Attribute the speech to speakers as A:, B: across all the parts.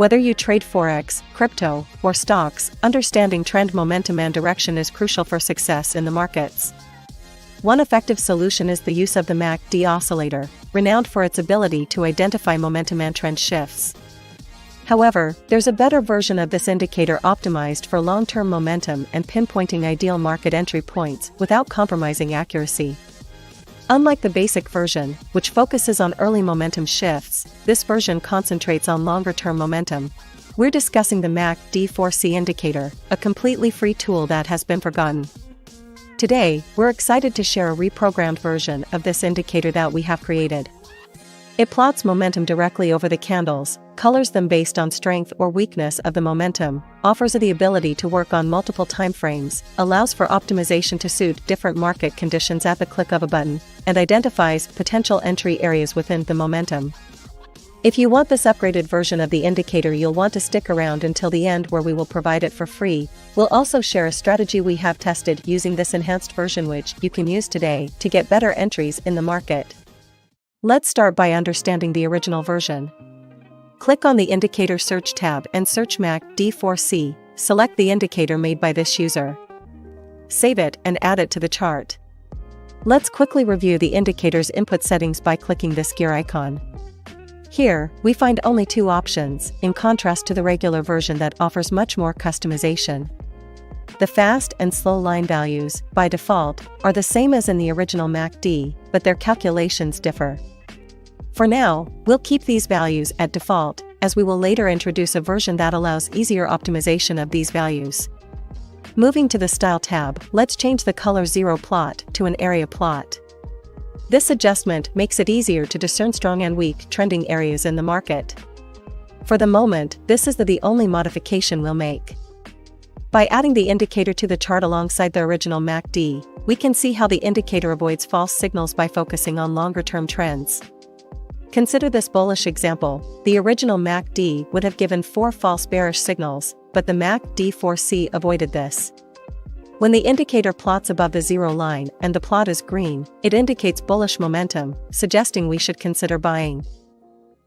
A: Whether you trade forex, crypto, or stocks, understanding trend momentum and direction is crucial for success in the markets. One effective solution is the use of the MACD oscillator, renowned for its ability to identify momentum and trend shifts. However, there's a better version of this indicator optimized for long-term momentum and pinpointing ideal market entry points without compromising accuracy. Unlike the basic version, which focuses on early momentum shifts, this version concentrates on longer-term momentum. We're discussing the MACD4C indicator, a completely free tool that has been forgotten. Today, we're excited to share a reprogrammed version of this indicator that we have created. It plots momentum directly over the candles, colors them based on strength or weakness of the momentum, offers the ability to work on multiple timeframes, allows for optimization to suit different market conditions at the click of a button, and identifies potential entry areas within the momentum. If you want this upgraded version of the indicator, you'll want to stick around until the end, where we will provide it for free. We'll also share a strategy we have tested using this enhanced version, which you can use today to get better entries in the market. Let's start by understanding the original version. Click on the Indicator Search tab and search MACD4C. Select the indicator made by this user. Save it and add it to the chart. Let's quickly review the indicator's input settings by clicking this gear icon. Here, we find only two options, in contrast to the regular version that offers much more customization. The fast and slow line values, by default, are the same as in the original MACD, but their calculations differ. For now, we'll keep these values at default, as we will later introduce a version that allows easier optimization of these values. Moving to the Style tab, let's change the color 0 plot to an area plot. This adjustment makes it easier to discern strong and weak trending areas in the market. For the moment, this is the only modification we'll make. By adding the indicator to the chart alongside the original MACD, we can see how the indicator avoids false signals by focusing on longer-term trends. Consider this bullish example. The original MACD would have given 4 false bearish signals, but the MACD4C avoided this. When the indicator plots above the 0 line and the plot is green, it indicates bullish momentum, suggesting we should consider buying.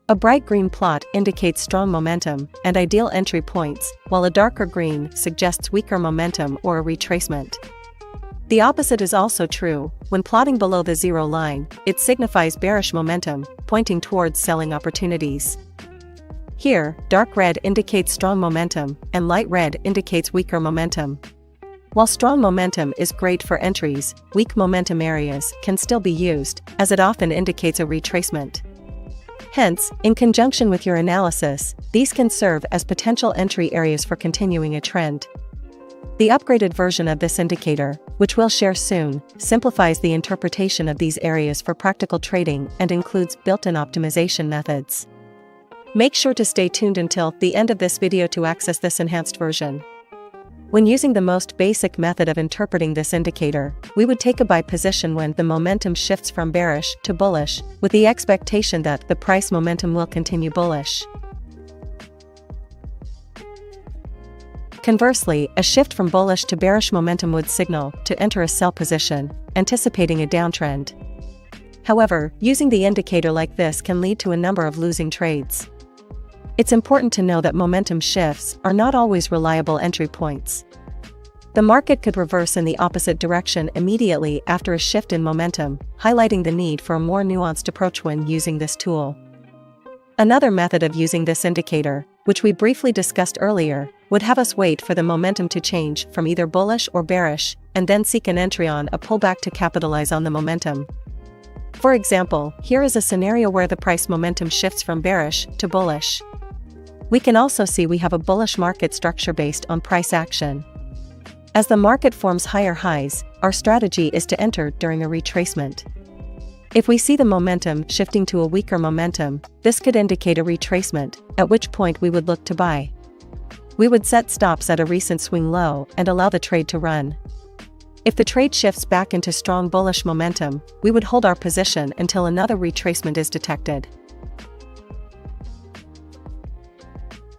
A: A bright green plot indicates strong momentum and ideal entry points, while a darker green suggests weaker momentum or a retracement. The opposite is also true. When plotting below the 0 line, it signifies bearish momentum, pointing towards selling opportunities. Here, dark red indicates strong momentum, and light red indicates weaker momentum. While strong momentum is great for entries, weak momentum areas can still be used, as it often indicates a retracement. Hence, in conjunction with your analysis, these can serve as potential entry areas for continuing a trend. The upgraded version of this indicator, which we'll share soon, simplifies the interpretation of these areas for practical trading and includes built-in optimization methods. Make sure to stay tuned until the end of this video to access this enhanced version. When using the most basic method of interpreting this indicator, we would take a buy position when the momentum shifts from bearish to bullish, with the expectation that the price momentum will continue bullish. Conversely, a shift from bullish to bearish momentum would signal to enter a sell position, anticipating a downtrend. However, using the indicator like this can lead to a number of losing trades. It's important to know that momentum shifts are not always reliable entry points. The market could reverse in the opposite direction immediately after a shift in momentum, highlighting the need for a more nuanced approach when using this tool. Another method of using this indicator, which we briefly discussed earlier, would have us wait for the momentum to change from either bullish or bearish, and then seek an entry on a pullback to capitalize on the momentum. For example, here is a scenario where the price momentum shifts from bearish to bullish. We can also see we have a bullish market structure based on price action. As the market forms higher highs, our strategy is to enter during a retracement. If we see the momentum shifting to a weaker momentum, this could indicate a retracement, at which point we would look to buy. We would set stops at a recent swing low and allow the trade to run. If the trade shifts back into strong bullish momentum, we would hold our position until another retracement is detected.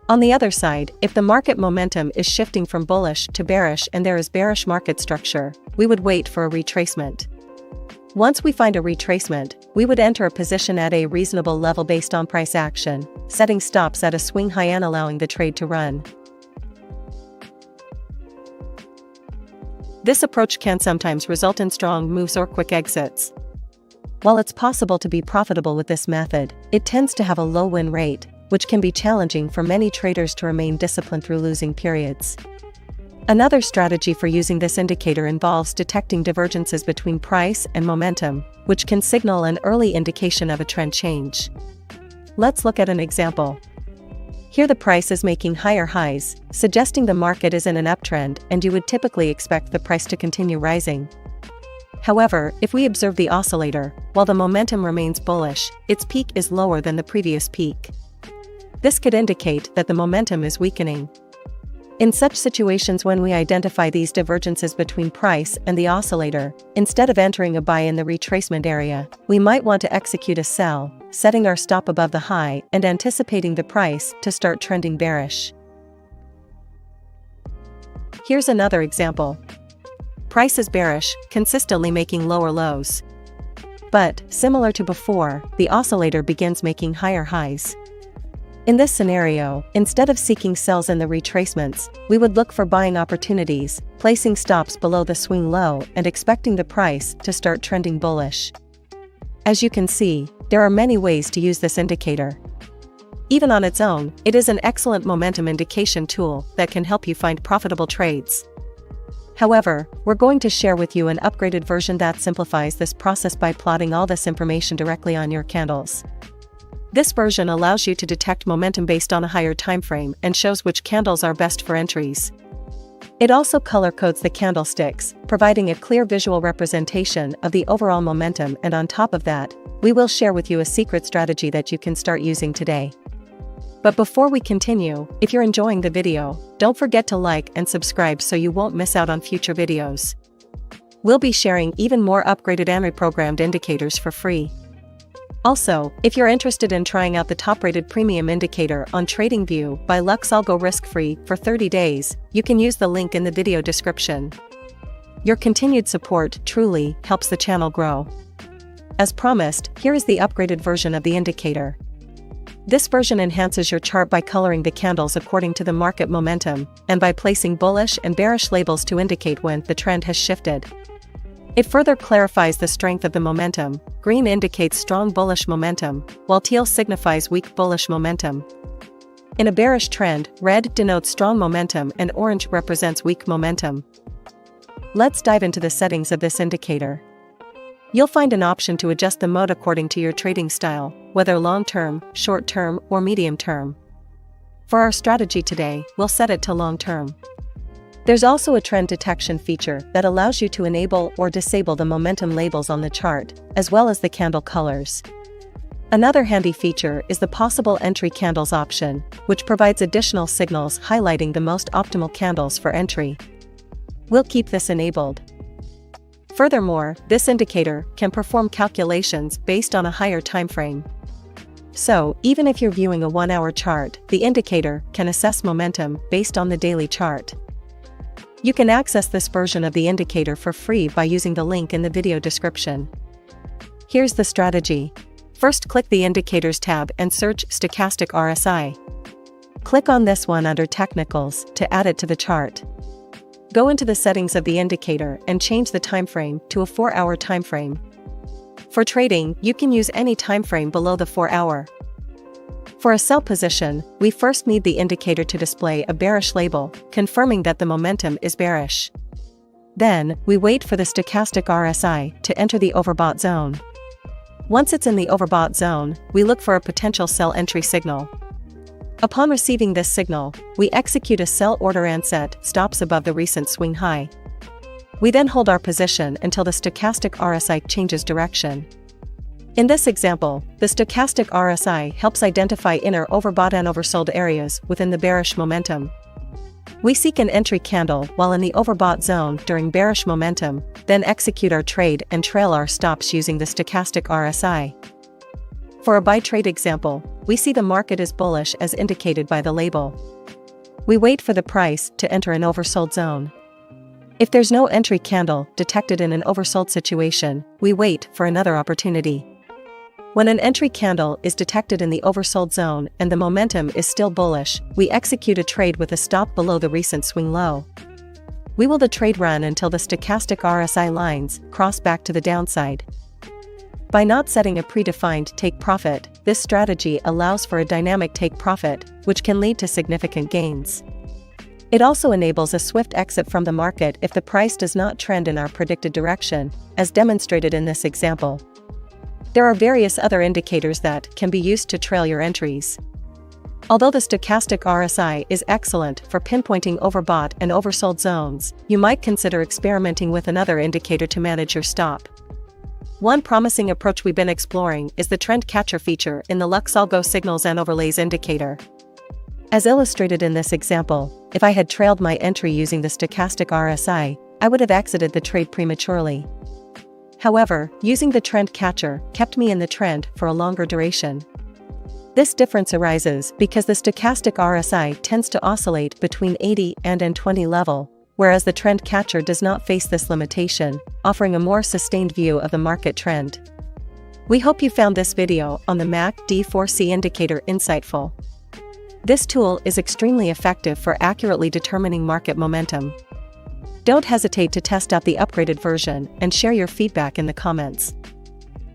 A: On the other side, if the market momentum is shifting from bullish to bearish and there is bearish market structure, we would wait for a retracement. Once we find a retracement, we would enter a position at a reasonable level based on price action, setting stops at a swing high and allowing the trade to run. This approach can sometimes result in strong moves or quick exits. While it's possible to be profitable with this method, it tends to have a low win rate, which can be challenging for many traders to remain disciplined through losing periods. Another strategy for using this indicator involves detecting divergences between price and momentum, which can signal an early indication of a trend change. Let's look at an example. Here the price is making higher highs, suggesting the market is in an uptrend and you would typically expect the price to continue rising. However, if we observe the oscillator, while the momentum remains bullish, its peak is lower than the previous peak. This could indicate that the momentum is weakening. In such situations, when we identify these divergences between price and the oscillator, instead of entering a buy in the retracement area, we might want to execute a sell, setting our stop above the high and anticipating the price to start trending bearish. Here's another example. Price is bearish, consistently making lower lows. But, similar to before, the oscillator begins making higher highs. In this scenario, instead of seeking sells in the retracements, we would look for buying opportunities, placing stops below the swing low and expecting the price to start trending bullish. As you can see, there are many ways to use this indicator. Even on its own, it is an excellent momentum indication tool that can help you find profitable trades. However, we're going to share with you an upgraded version that simplifies this process by plotting all this information directly on your candles. This version allows you to detect momentum based on a higher time frame and shows which candles are best for entries. It also color codes the candlesticks, providing a clear visual representation of the overall momentum, and on top of that, we will share with you a secret strategy that you can start using today. But before we continue, if you're enjoying the video, don't forget to like and subscribe so you won't miss out on future videos. We'll be sharing even more upgraded and reprogrammed indicators for free. Also, if you're interested in trying out the top-rated premium indicator on Tradingview by xauusd risk-free for 30 days, you can use the link in the video description. Your continued support truly helps the channel grow. As promised, here is the upgraded version of the indicator. This version enhances your chart by coloring the candles according to the market momentum, and by placing bullish and bearish labels to indicate when the trend has shifted. It further clarifies the strength of the momentum. Green indicates strong bullish momentum, while teal signifies weak bullish momentum. In a bearish trend, red denotes strong momentum and orange represents weak momentum. Let's dive into the settings of this indicator. You'll find an option to adjust the mode according to your trading style, whether long-term, short-term, or medium-term. For our strategy today, we'll set it to long-term. There's also a trend detection feature that allows you to enable or disable the momentum labels on the chart, as well as the candle colors. Another handy feature is the possible entry candles option, which provides additional signals highlighting the most optimal candles for entry. We'll keep this enabled. Furthermore, this indicator can perform calculations based on a higher time frame. So, even if you're viewing a 1-hour chart, the indicator can assess momentum based on the daily chart. You can access this version of the indicator for free by using the link in the video description. Here's the strategy. First, click the Indicators tab and search Stochastic RSI. Click on this one under Technicals to add it to the chart. Go into the settings of the indicator and change the time frame to a 4-hour time frame. For trading, you can use any time frame below the 4-hour. For a sell position, we first need the indicator to display a bearish label, confirming that the momentum is bearish. Then, we wait for the stochastic RSI to enter the overbought zone. Once it's in the overbought zone, we look for a potential sell entry signal. Upon receiving this signal, we execute a sell order and set stops above the recent swing high. We then hold our position until the stochastic RSI changes direction. In this example, the stochastic RSI helps identify inner overbought and oversold areas within the bearish momentum. We seek an entry candle while in the overbought zone during bearish momentum, then execute our trade and trail our stops using the stochastic RSI. For a buy trade example, we see the market is bullish as indicated by the label. We wait for the price to enter an oversold zone. If there's no entry candle detected in an oversold situation, we wait for another opportunity. When an entry candle is detected in the oversold zone and the momentum is still bullish, we execute a trade with a stop below the recent swing low. We will the trade run until the stochastic RSI lines cross back to the downside. By not setting a predefined take profit, this strategy allows for a dynamic take profit, which can lead to significant gains. It also enables a swift exit from the market if the price does not trend in our predicted direction, as demonstrated in this example. There are various other indicators that can be used to trail your entries. Although the stochastic RSI is excellent for pinpointing overbought and oversold zones, you might consider experimenting with another indicator to manage your stop. One promising approach we've been exploring is the trend catcher feature in the xauusd signals and overlays indicator. As illustrated in this example, if I had trailed my entry using the stochastic RSI, I would have exited the trade prematurely. However, using the trend catcher kept me in the trend for a longer duration. This difference arises because the stochastic RSI tends to oscillate between 80 and 20 level, whereas the trend catcher does not face this limitation, offering a more sustained view of the market trend. We hope you found this video on the MACD4C indicator insightful. This tool is extremely effective for accurately determining market momentum. Don't hesitate to test out the upgraded version and share your feedback in the comments.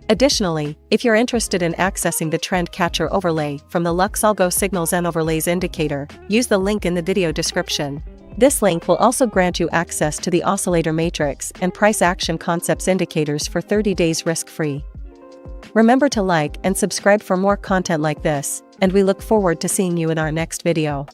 A: Additionally, if you're interested in accessing the trend catcher overlay from the xauusd signals and overlays indicator, use the link in the video description. This link will also grant you access to the oscillator matrix and price action concepts indicators for 30 days risk-free. Remember to like and subscribe for more content like this, and we look forward to seeing you in our next video.